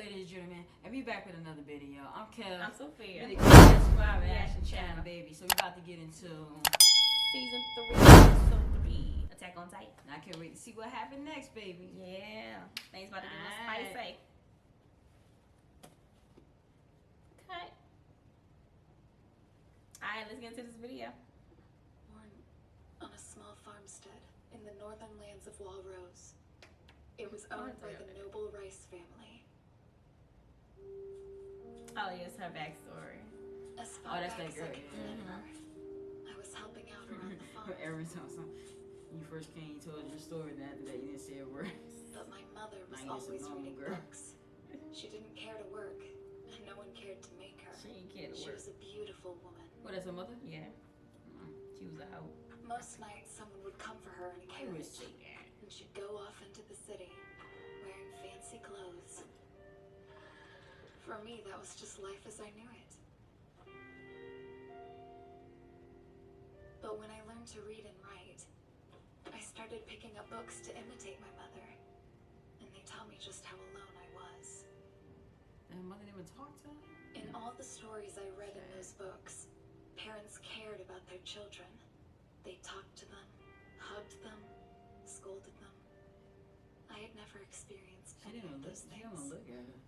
Kellz Journey, man, and we back with another video. I'm Kellz. I'm Sophia. Really good Survivor Action Channel, baby. So we about to get into Season 3, Episode 3, Attack on Titan. I can't wait to see what happened next, baby. Yeah, things about to get a little spicy. Okay. Alright, let's get into this video. Born on a small farmstead in the northern lands of Walrose. It was owned by the noble Rice family. Oh, yes, her backstory. As far that's back that girl, as I can remember, I was helping out around the farm. Every time you first came, you told your story, and after that, you didn't say a word. But my mother was Mine is a always normal reading girl. books. She didn't care to work, and no one cared to make her. She ain't care to She work. was a beautiful woman. What, that's her mother? Yeah, she was a hoe. Most nights, someone would come for her in a I would carriage, say that. and she'd go off into the city, wearing fancy clothes. For me, that was just life as I knew it. But when I learned to read and write, I started picking up books to imitate my mother, and they taught me just how alone I was. And her mother never talked to her? In all the stories I read in those books, parents cared about their children. They talked to them, hugged them, scolded them. I had never experienced She any of didn't look, those she don't things. look at her.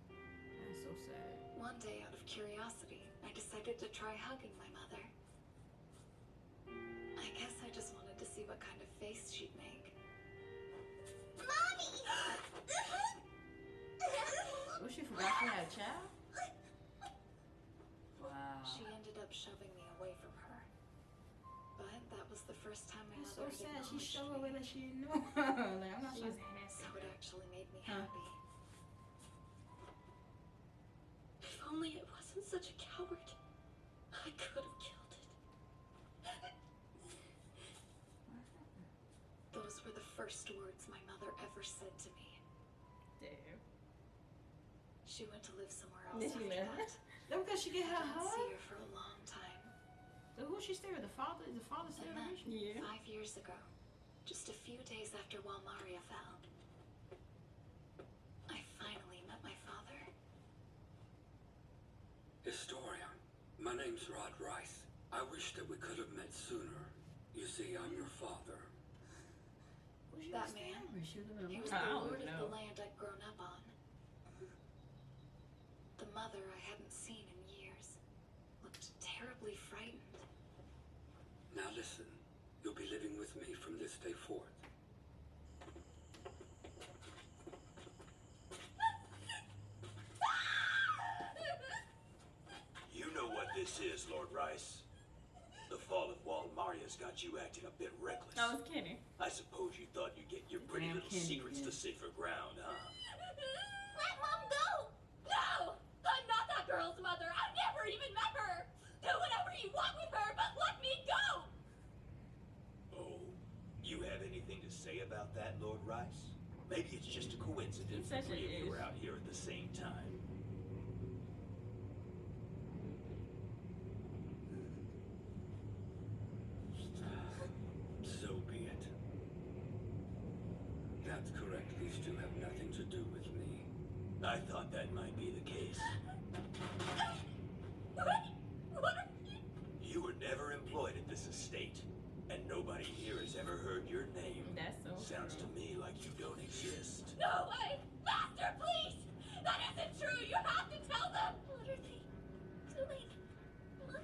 That's so sad. One day, out of curiosity, I decided to try hugging my mother. I guess I just wanted to see what kind of face she'd make. Mommy! Oh, she forgot she had a child? Wow. She ended up shoving me away from her. But that was the first time my That's so mother sad. She acknowledged showed me. away like she didn't know her. Like, I'm not She sure. was happy. So it actually made me Huh. happy. If only I wasn't such a coward, I could have killed it. Those were the first words my mother ever said to me. Damn. She went to live somewhere else Did she after live? that. That because she get her I didn't see hug? her for a long time. So who she stay with? The father? Is the father stay And with her? then, Yeah. 5 years ago, just a few days after Walmaria fell, I finally met my father. Historia, my name's Rod Rice. I wish that we could have met sooner. You see, I'm your father. Who she That was staying man, with? She lived in He a was lot. the I don't lord of know. the land I'd grown up on. The mother I hadn't seen in years looked terribly frightened. Now listen, you'll be living with me from this day forth. You know what this is, Lord Rice. The fall of Walmaria's got you acting a bit reckless. Oh, it's Kenny. I suppose you thought you'd get your pretty Damn little Kenny, secrets yeah. to safer ground, huh? Let Mom go! No! I'm not that girl's mother! I've never even met her! Do whatever you want with her, but let me go! Oh, you have anything to say about that, Lord Rice? Maybe it's just a coincidence He's the such three a of you ish. were out here at the same time. So be it. That's correct. These two have nothing to do with me. I thought that might be the case. What are you? You were never employed at this estate, and nobody here has ever heard your name. That's so Sounds to true. me like you don't exist. No way! Master, please! That isn't true! You have to tell them! What are they doing? Mother?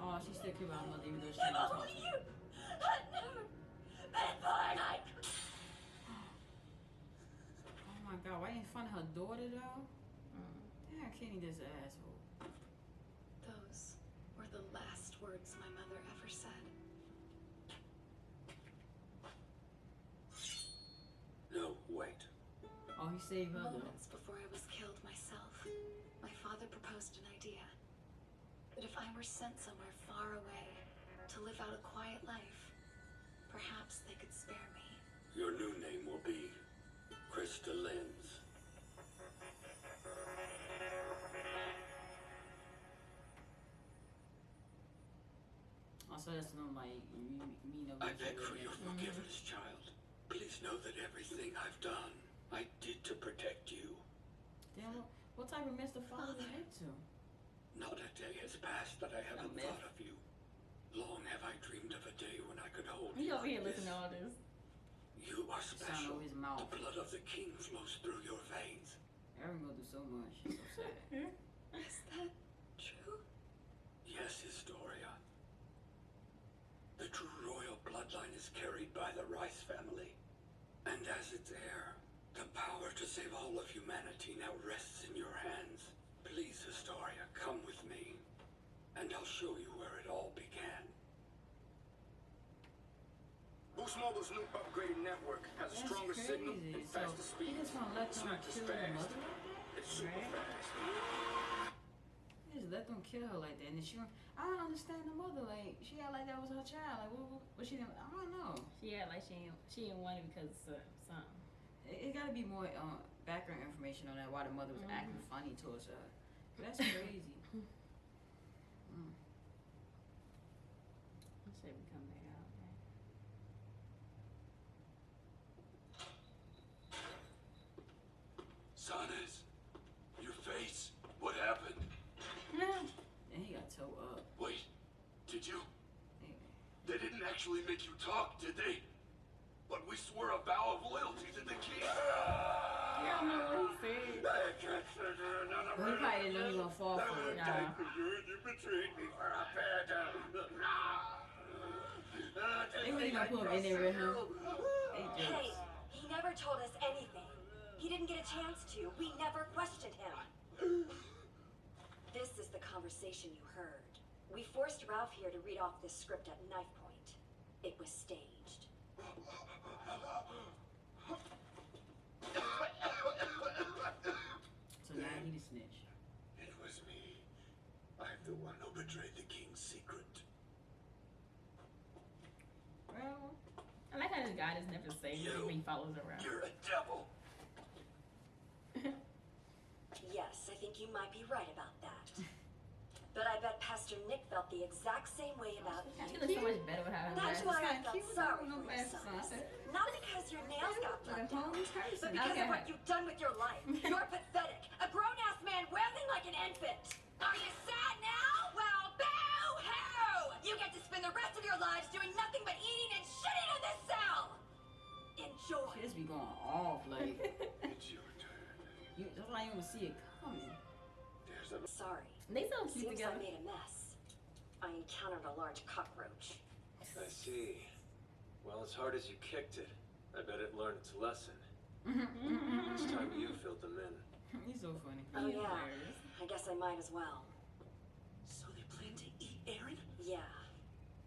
Oh, she still care about her mother even though she If can't talk. only you had never been born, I could... Oh my god, why ain't fun her daughter though? Mm. Damn, Kenny this asshole. Those were the last words my mother ever said. No, wait. Oh, he saved her though. Moments before I was killed myself, my father proposed an idea. That if I were sent somewhere far away to live out a quiet life, perhaps they could spare me. Your new name will be Krista Lenz. Oh, so that's no like me no I bitch beg or for your anything. forgiveness, child. Please know that everything I've done, I did to protect you. Damn, What type of mess the father is into? Not a day has passed that I haven't mess. thought of you. Long have I dreamed of a day when I could hold He you over like here this. listening to all this. You are Sound special. over his mouth. The blood of the king flows through your veins. Aaron go through so much. She's so sad. Is that true? Yes, Historia. The true royal bloodline is carried by the Rice family. And as its heir, the power to save all of humanity now rests in your hands. Please, Historia, come with me, and I'll show you where it all began. Boost Mobile's new upgraded network has a That's stronger signal crazy. and So faster he speed. just wanna let It's them not just kill the fast, mother like that? it's super Right. fast. He just let them kill her like that. And she, I don't understand the mother. Like she act like that was her child. Like what she didn't. I don't know. She act like she didn't want it because of something. It got to be more background information on that. Why the mother was acting funny towards her. That's crazy. I should be coming back out, man. Sanas, your face. What happened? And he got towed up. Wait, did you? Hey, They didn't actually make you talk, did they? But we swore a vow of loyalty to the king. You don't know what he said. I can't surrender another Well, he probably didn't know he was gonna fall for it. Nah. You betrayed me for a bad. They really gonna put him in there with him. They Hey, just. he never told us anything. He didn't get a chance to. We never questioned him. This is the conversation you heard. We forced Ralph here to read off this script at knife point. It was staged. So now he the snitch. It was me. I'm the one who betrayed the king's secret. Well, I like how this guy just never saves you when he follows around. You're a devil. Yes, I think you might be right about that. But I bet Pastor Nick felt the exact same way about She you. looks so much better with her That's glasses. why I kinda felt cute sorry with no for your glasses sons. on. Not because your nails got Like a plucked out, whole but person. because Okay. of what you've done with your life. You're pathetic. A grown-ass man wailing like an infant. Are you sad now? Well, boo-hoo! You get to spend the rest of your lives doing nothing but eating and shitting in this cell. Enjoy. She just be going off like It's your turn. that's why you don't see it coming. There's a Sorry. They so cute Seems together. I made a mess. I encountered a large cockroach. I see. Well, as hard as you kicked it, I bet it learned its lesson. It's time you filled them in. He's so funny. Oh He's yeah. hilarious. I guess I might as well. So they plan to eat Aaron? Yeah.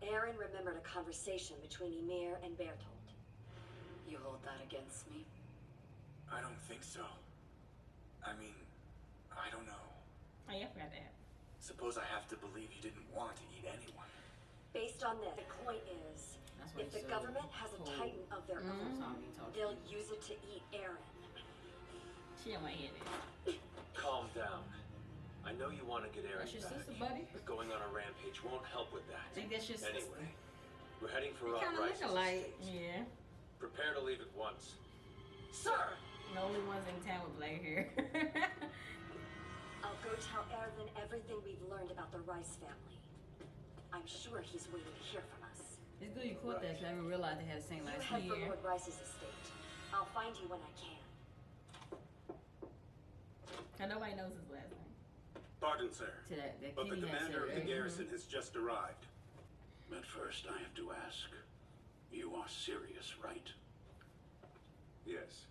Aaron remembered a conversation between Ymir and Bertold. You hold that against me? I don't think so. I mean, I don't know. Oh yeah, I forgot that. Suppose I have to believe you didn't want to eat anyone. Based on this, the point is, That's why if he's the so government has a cold. titan of their That's own, how he talks. they'll use it to eat Aaron. She don't want to hear this. Calm down. I know you want to get Aaron That's your back, sister, buddy. but going on a rampage won't help with that. I think that's your sister. Anyway, we're heading for They Rod kinda look Rice's alike. estate. Yeah. Prepare to leave at once. Sir! The only ones in town with black hair. I'll go tell Erwin everything we've learned about the Rice family. I'm sure he's waiting to hear from us. It's good you caught that because I didn't realize they had the same You last head for name. Lord Rice's estate. I'll find you when I can. And nobody knows his last name. Pardon, sir. To that But the Kenny had commander said, of the right? garrison has just arrived. But first I have to ask, you are serious, right? Yes.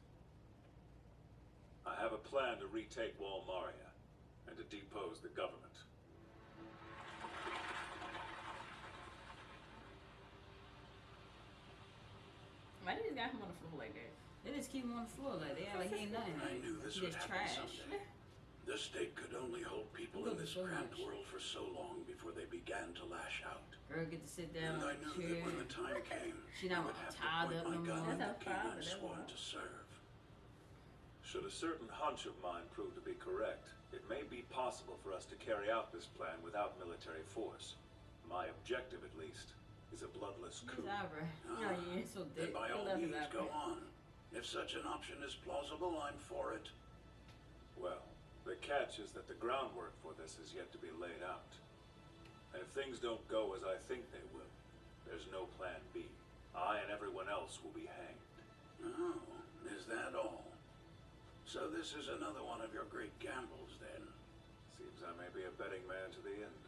I have a plan to retake Walmaria and to depose the government. Why did this guy come on the floor like that? They just keep him on the floor like they act like he ain't nothing. I knew this He would just happen trash. someday. The state could only hold people in this So cramped much. world for so long before they began to lash out. Girl get to sit down And on I the knew chair. that when the time came, She I not would have tied to up point my no gun more. at That's the her king father, I'm that's sworn why. to serve. Should a certain hunch of mine prove to be correct, it may be possible for us to carry out this plan without military force. My objective, at least, is a bloodless His coup. eyebrow. Oh, yeah. So Then dead. by He all loves his means, go eyebrow. on. If such an option is plausible, I'm for it. Well, there catch is that the groundwork for this is yet to be laid out. And if things don't go as I think they will, there's no plan B. I and everyone else will be hanged. Oh, is that all? So this is another one of your great gambles, then? Seems I may be a betting man to the end.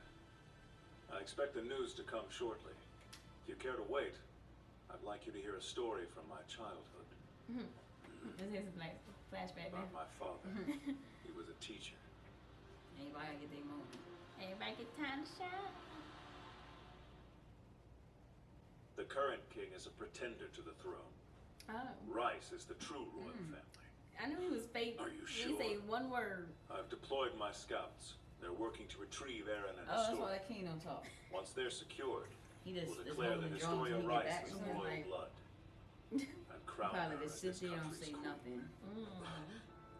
I expect the news to come shortly. If you care to wait, I'd like you to hear a story from my childhood. This is a flashback now. About my father. He was a teacher. Anybody get their moment. Everybody get time to shine. The current king is a pretender to the throne. Oh. Rice is the true royal family. I knew he was fake. Are you He sure? say one word. I've deployed my scouts. They're working to retrieve Aaron and Oh, that's Astoria. why that king don't talk. Once they're secured, He just we'll is declare holding that the drum Astoria till he get Rice back. is So of it's royal like, blood. And crown probably her just as sit this there and don't country's say queen. nothing.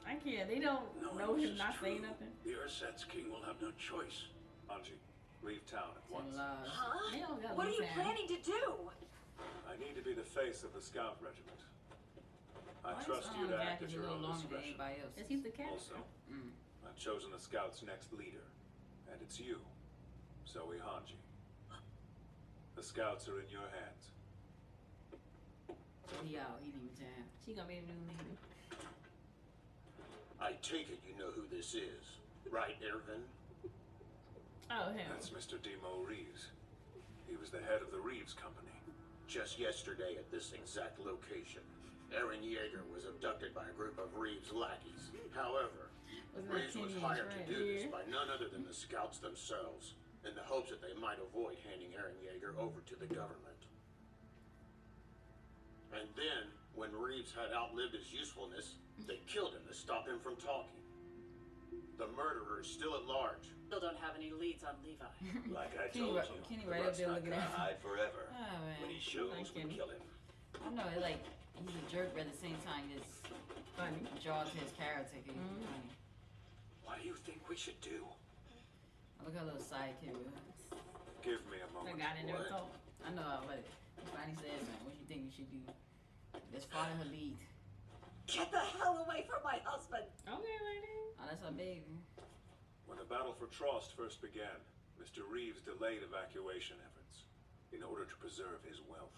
I can't. They don't Knowing know this him is not true, saying nothing. the Urset's king will have no choice. Anji, leave town at once. Tell lies. Huh? They don't got What are you Lisa. planning to do? I need to be the face of the scout regiment. I Why trust is you to Jack act at is a your little own longer than discretion. anybody else? Is he the cat? Also, I've chosen the scout's next leader, and it's you, Zoe Hanji. The scouts are in your hands. He out. He leaving town. She gonna be the new leader. I take it you know who this is, right, Irvin? Oh hell. That's Mr. Demo Reeves. He was the head of the Reeves Company. Just yesterday at this exact location, Aaron Yeager was abducted by a group of Reeves lackeys. However, Wasn't that Reeves was 10 years, hired right? to do this Yeah. by none other than the scouts themselves, in the hopes that they might avoid handing Aaron Yeager over to the government. And then, when Reeves had outlived his usefulness, they killed him to stop him from talking. The murderer is still at large. Still don't have any leads on Levi. Like I Kenny told right- you, Kenny the right up rut's there not looking gonna at him. hide forever. Oh, man. When he shows, Thanks, we Kenny. kill him. I know, like, he's a jerk, but at the same time, he just Funny. draws his character. Cause he's funny. What do you think we should do? Look at her little sidekick. Give me a That moment. guy didn't never What? talk. I know, but he finally said something. What you think we should do? Let's follow her lead. Get the hell away from my husband! Okay, lady. Oh, that's our baby. When the battle for Trost first began, Mr. Reeves delayed evacuation efforts in order to preserve his wealth.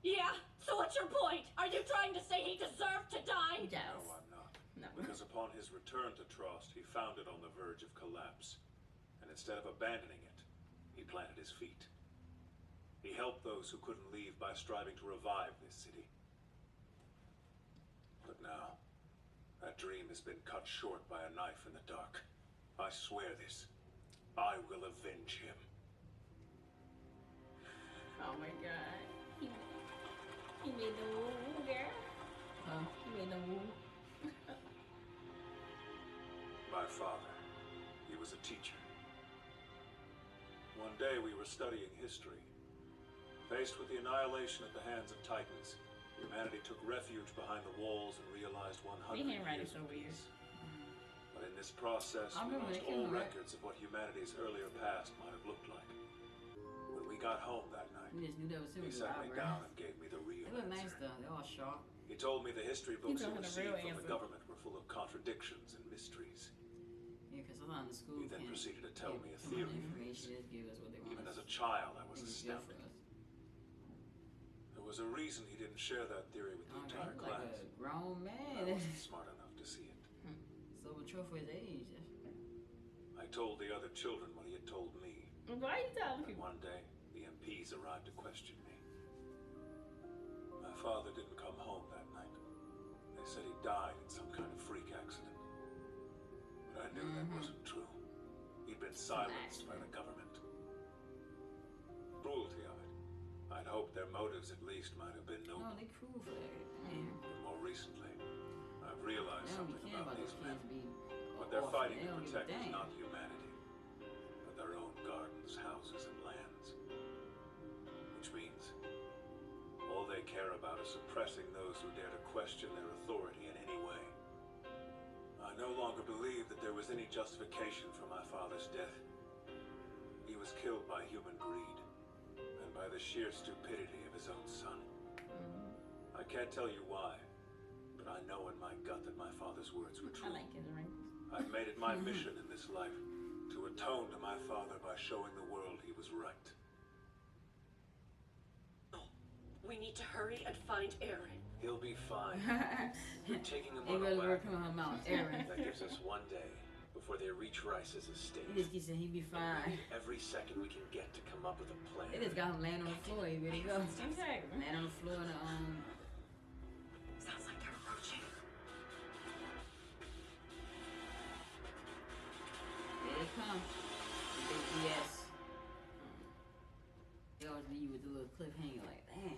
Yeah? So what's your point? Are you trying to say he deserved to die? Yes. No, I'm not. No. Because upon his return to Trost, he found it on the verge of collapse. And instead of abandoning it, he planted his feet. He helped those who couldn't leave by striving to revive this city. But now, that dream has been cut short by a knife in the dark. I swear this. I will avenge him. Oh my god. He made the woo, girl. Huh? He made the woo. My father, he was a teacher. One day we were studying history. Faced with the annihilation at the hands of Titans, humanity took refuge behind the walls and realized 100 Your handwriting's years so of weird. peace. But in this process, I we remember lost they came all back. records of what humanity's earlier past might have looked like. When we got home that night, We just knew that was him. he with the sat me down eyebrows. and gave me the real They look nice answer. though. They're all sharp. He told me the history books he told him the received real from the answer. government were full of contradictions and mysteries. Yeah, because sometimes the school He then can't proceeded to tell give me a too much theory. information. They just give us what they want. Even us as a child, I was think is good for astounded. us. There was a reason he didn't share that theory with the Oh, entire man, like class. a grown I man. wasn't smart enough to see it. So mature for his age. I told the other children what he had told me. Why are you telling And people? one day, the MPs arrived to question me. My father didn't come home that night. They said he died in some kind of freak accident. But I knew that wasn't true. He'd been silenced by the government. Cruelty of it. I'd hoped their motives at least might have been No, noble. they cruel for that. Man. But more recently, I've They realized don't be something caring about about these those men. kids being What they're orphaned. fighting They to don't give a protect is damn. not humanity, but their own gardens, houses, and lands. Which means all they care about is suppressing those who dare to question their authority in any way. I no longer believe that there was any justification for my father's death. He was killed by human greed and by the sheer stupidity of his own son. I can't tell you why, but I know in my gut that my father's words were I true. like his wrinkles. I've made it my mission in this life to atone to my father by showing the world he was right. We need to hurry and find Aaron. He'll be fine. You're taking him They on a really wagon. working on her mouth, Aaron. That gives us one day before they reach Rice's estate. He just keeps saying he'd be We fine. need every second we can get to come up with a plan. They just got him laying on the floor. He ready to go. Exactly. Laying on the floor in the Sounds like they're approaching. There they come. Big BS. They always leave you with the little cliffhanger like, damn.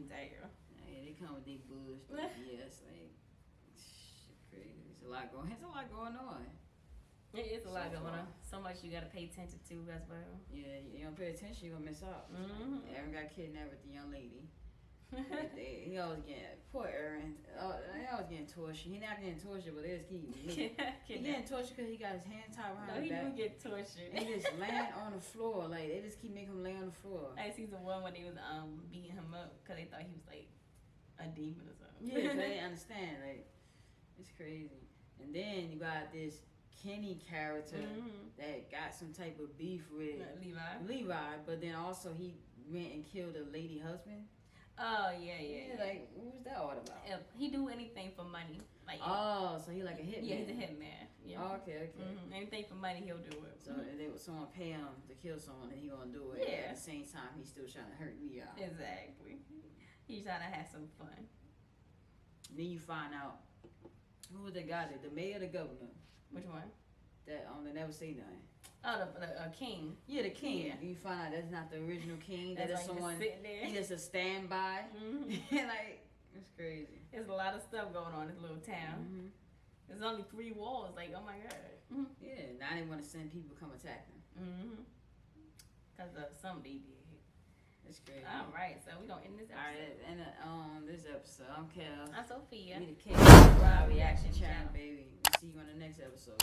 Damn. Yeah, they come with their bullshit. BS. Like, shit crazy. It's a lot going on. It is a lot So going far. on. So much you gotta pay attention to as well. Yeah, you don't pay attention, you're gonna miss out. Mm-hmm. Aaron got kidnapped with the young lady. He always getting, poor Aaron. He always getting tortured. He not getting tortured, but they just keep he getting tortured because he got his hand tied behind No, his he back. do get tortured. He just laying on the floor. Like, they just keep making him lay on the floor. I seen the one when they was beating him up because they thought he was like a demon or something. Yeah, but they didn't understand. Like, it's crazy. And then you got this Kenny character that got some type of beef with Levi, but then also he went and killed a lady husband. Oh yeah. Like, what was that all about? He do anything for money. Like Oh, so he like a hitman. yeah, he's a hitman. Yeah. Oh, okay. Anything for money, he'll do it. So if they, someone pay him to kill someone, and he gonna do it. Yeah. At the same time, he's still trying to hurt Levi. Exactly. He's trying to have some fun. Then you find out who was the guy that the mayor, or the governor, Which one? that they never say nothing. Oh, the king. Yeah, the king. Yeah. You find out that's not the original king. That's That is like someone. just sitting there. He just a standby. Like, it's crazy. There's a lot of stuff going on in this little town. There's only 3 walls. Like, oh my god. Yeah, now they want to send people come attack them. Because of something they did. It's crazy. All right, so we're going to end this All episode. right, and this episode, I'm Kellz. I'm Sophia. We the Kellz Reaction Channel, baby. We'll see you on the next episode.